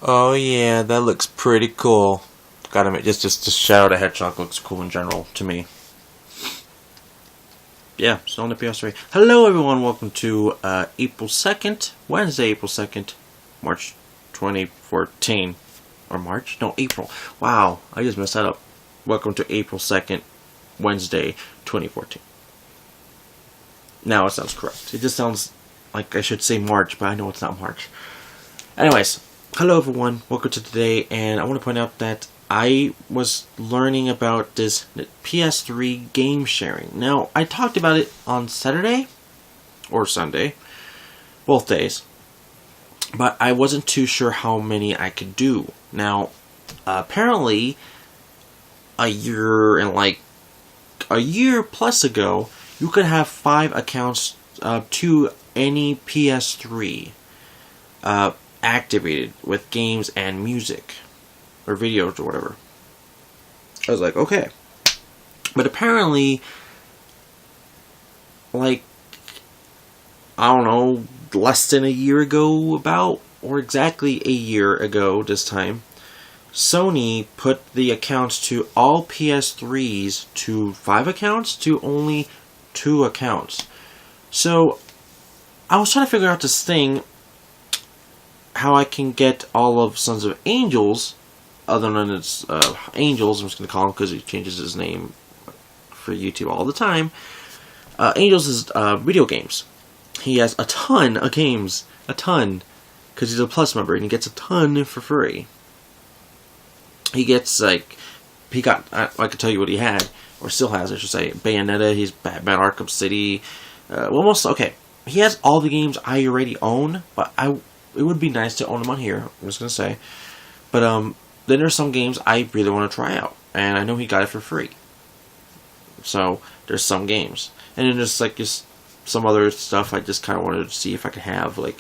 Oh yeah, that looks pretty cool. Gotta admit, just Shadow the Hedgehog looks cool in general to me. Yeah, still on the PS3. Hello everyone, welcome to April 2nd, Wednesday, April 2nd, March 2014. Or March? No, April. Wow, I just messed that up. Welcome to April 2nd, Wednesday, 2014. Now it sounds correct. It just sounds like I should say March, but I know it's not March. Anyways, hello everyone, welcome to today, and I want to point out that I was learning about this PS3 game sharing. Now, I talked about it on Saturday, or Sunday, both days, but I wasn't too sure how many I could do. Now, apparently, a year plus ago, you could have 5 accounts to any PS3 activated with games and music or videos or whatever. I was like, okay. But apparently, like, I don't know, less than a year ago or exactly a year ago this time, Sony put the accounts to all PS3s to 5 accounts to only 2 accounts. So, I was trying to figure out this thing, how I can get all of Sons of Angels, other than it's Angels, I'm just going to call him because he changes his name for YouTube all the time. Angels is video games. He has a ton of games, because he's a Plus member, and he gets a ton for free. He gets, I can tell you what he had, or still has, I should say. Bayonetta, he's Batman Arkham City. He has all the games I already own, but it would be nice to own them on here, I'm just going to say. But, then there's some games I really want to try out, and I know he got it for free. So, there's some games. And then there's, just some other stuff I just kind of wanted to see if I could have, I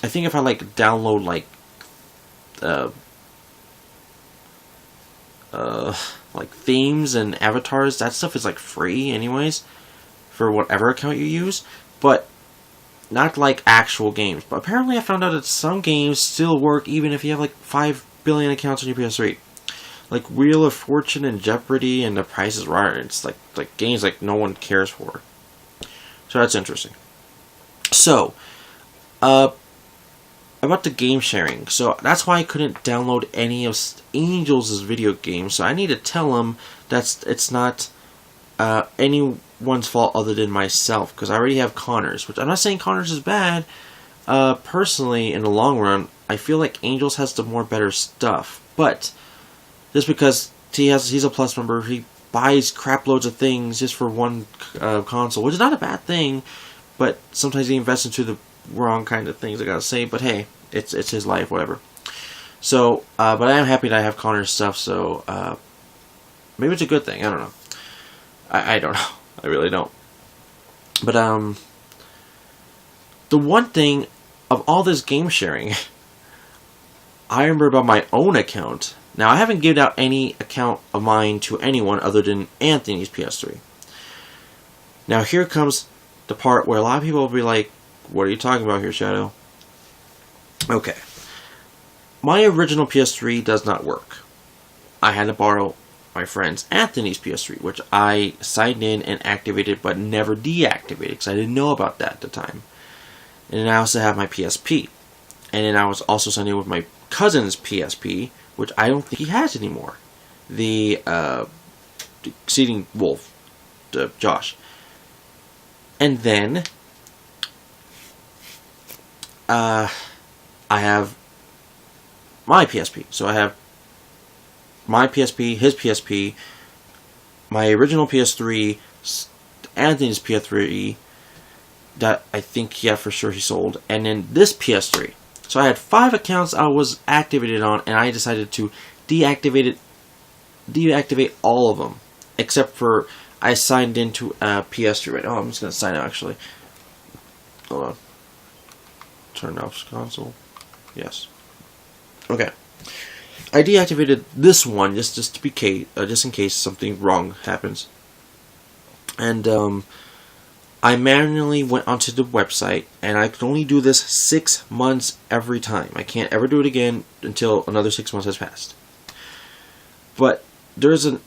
think if I, download, themes and avatars, that stuff is, free anyways, for whatever account you use, but not actual games. But apparently I found out that some games still work even if you have 5 billion accounts on your PS3. Like Wheel of Fortune and Jeopardy and The Price is Right. It's like games no one cares for. So that's interesting. So, about the game sharing. So that's why I couldn't download any of Angels' video games. So I need to tell him that it's not anyone's fault other than myself, because I already have Connor's, which I'm not saying Connor's is bad. Personally, in the long run, I feel like Angels has the more better stuff, but just because he's a Plus member, he buys crap loads of things just for one console, which is not a bad thing, but sometimes he invests into the wrong kind of things, I gotta say. But hey, it's his life, whatever. So, but I am happy that I have Connor's stuff, so maybe it's a good thing, I don't know. I don't know. I really don't. But, the one thing of all this game sharing, I remember about my own account. Now, I haven't given out any account of mine to anyone other than Anthony's PS3. Now, here comes the part where a lot of people will be like, what are you talking about here, Shadow? Okay. My original PS3 does not work. I had to borrow my friend's Anthony's PS3, which I signed in and activated but never deactivated because I didn't know about that at the time. And then I also have my PSP. And then I was also signed in with my cousin's PSP, which I don't think he has anymore. The Exceeding Wolf, Josh. And then I have my PSP. So I have my PSP, his PSP, my original PS3, Anthony's PS3, that I think, for sure he sold, and then this PS3. So I had 5 accounts I was activated on, and I decided to deactivate all of them, except for I signed into PS3. Right? Oh, I'm just gonna sign out actually. Hold on. Turn off console. Yes. Okay. I deactivated this one just to be just in case something wrong happens. And I manually went onto the website, and I can only do this 6 months every time. I can't ever do it again until another 6 months has passed. But there's an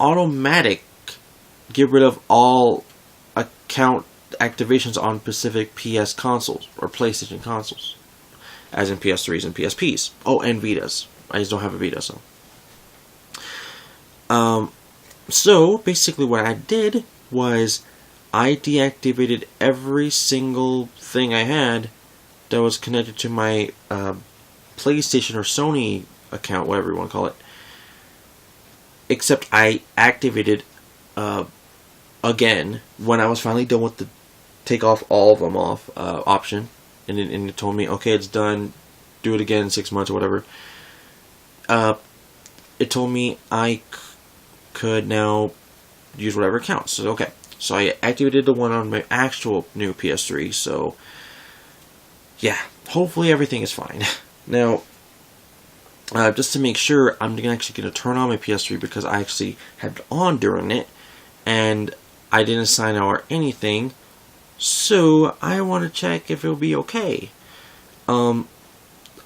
automatic get rid of all account activations on specific PS consoles or PlayStation consoles, as in PS3s and PSPs. Oh, and Vitas. I just don't have a Vita, so. So basically, what I did was I deactivated every single thing I had that was connected to my PlayStation or Sony account, whatever you want to call it. Except I activated again when I was finally done with the take off all of them off option, and it told me, okay, it's done. Do it again in 6 months or whatever. It told me I could now use whatever account. So okay. So I activated the one on my actual new PS3, so yeah, hopefully everything is fine. Now, just to make sure, I'm actually going to turn on my PS3 because I actually had it on during it, and I didn't sign out or anything, so I want to check if it'll be okay. I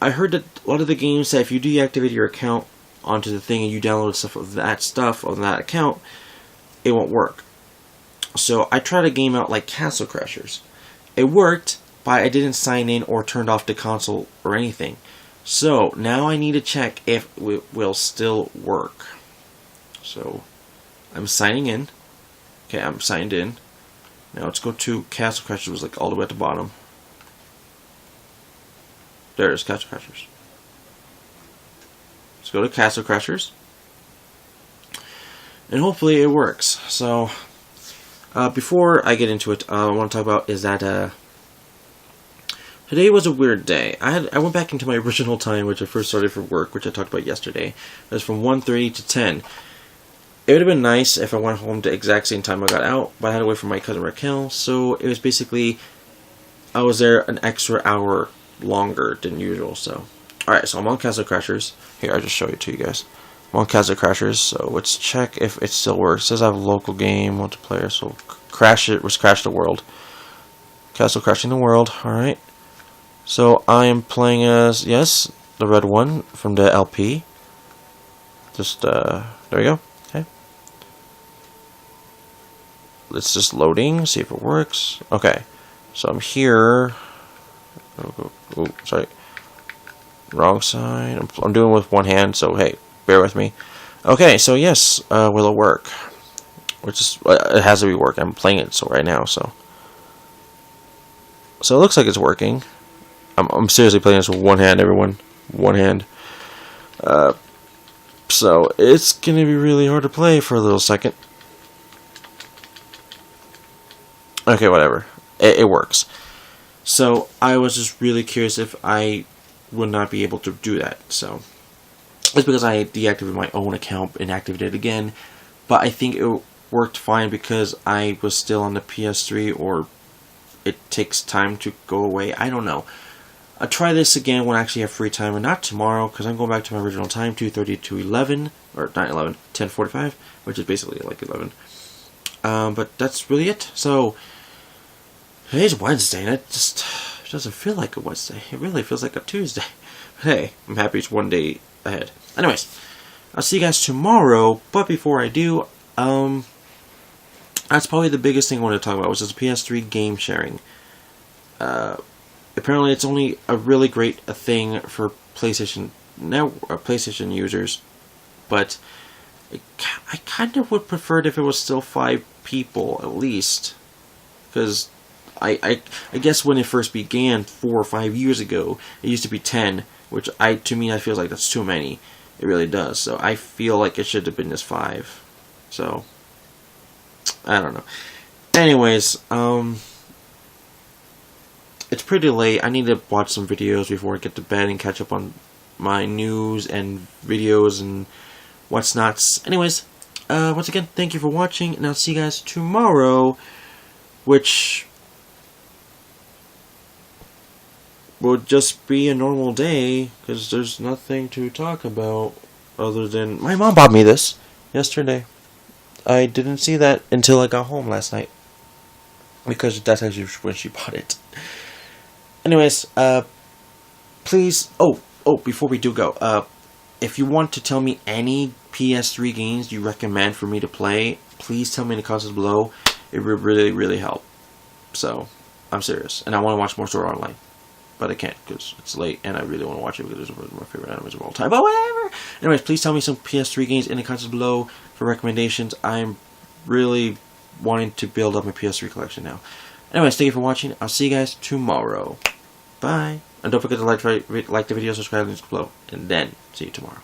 heard that a lot of the games that if you deactivate your account onto the thing and you download stuff on that account, it won't work. So I tried a game out like Castle Crashers. It worked, but I didn't sign in or turned off the console or anything. So now I need to check if it will still work. So I'm signing in. Okay, I'm signed in. Now let's go to Castle Crashers. It was like all the way at the bottom. There it is, Castle Crashers. Let's go to Castle Crashers. And hopefully it works. So before I get into it, I want to talk about is that today was a weird day. I went back into my original time, which I first started for work, which I talked about yesterday. It was from 1:30 to 10. It would have been nice if I went home the exact same time I got out, but I had to wait for my cousin Raquel, so it was basically I was there an extra hour longer than usual. So, all right, so I'm on Castle Crashers. Here, I'll just show it to you guys. I'm on Castle Crashers, so let's check if it still works. It says I have a local game, multiplayer, so crash it, let's crash the world. Castle Crashing the World, alright. So I am playing as, yes, the red one from the LP. Just, there we go, okay. It's just loading, see if it works. Okay, so I'm here. Oh, sorry. Wrong side. I'm doing it with one hand, so hey, bear with me. Okay, so yes, will it work? Which is it has to be working. I'm playing it so right now, so it looks like it's working. I'm seriously playing this with one hand, everyone. One hand. So it's gonna be really hard to play for a little second. Okay, whatever. It works. So I was just really curious if I would not be able to do that. So it's because I deactivated my own account and activated it again. But I think it worked fine because I was still on the PS3, or it takes time to go away. I don't know. I'll try this again when I actually have free time, and not tomorrow because I'm going back to my original time, 2:30 to 11, or not 11, 10:45, which is basically like 11. But that's really it. So today's Wednesday, and it just doesn't feel like a Wednesday. It really feels like a Tuesday. But hey, I'm happy it's one day ahead. Anyways, I'll see you guys tomorrow. But before I do, that's probably the biggest thing I want to talk about, which is PS3 game sharing. Apparently, it's only a really great thing for PlayStation PlayStation users, but I kind of would prefer it if it was still 5 people at least, because I guess when it first began 4 or 5 years ago, it used to be 10, which to me I feel like that's too many. It really does. So I feel like it should have been just 5. So I don't know. Anyways, it's pretty late. I need to watch some videos before I get to bed and catch up on my news and videos and what's nots. Anyways, once again, thank you for watching, and I'll see you guys tomorrow, which will just be a normal day, because there's nothing to talk about other than my mom bought me this yesterday. I didn't see that until I got home last night. because that's actually when she bought it. Anyways, please, before we do go, if you want to tell me any PS3 games you recommend for me to play, please tell me in the comments below. It would really, really help. So, I'm serious. And I want to watch more Sword Art Online. But I can't because it's late and I really want to watch it because it's one of my favorite animes of all time. But whatever! Anyways, please tell me some PS3 games in the comments below for recommendations. I'm really wanting to build up my PS3 collection now. Anyways, thank you for watching. I'll see you guys tomorrow. Bye. And don't forget to like the video, subscribe, links below. And then, see you tomorrow.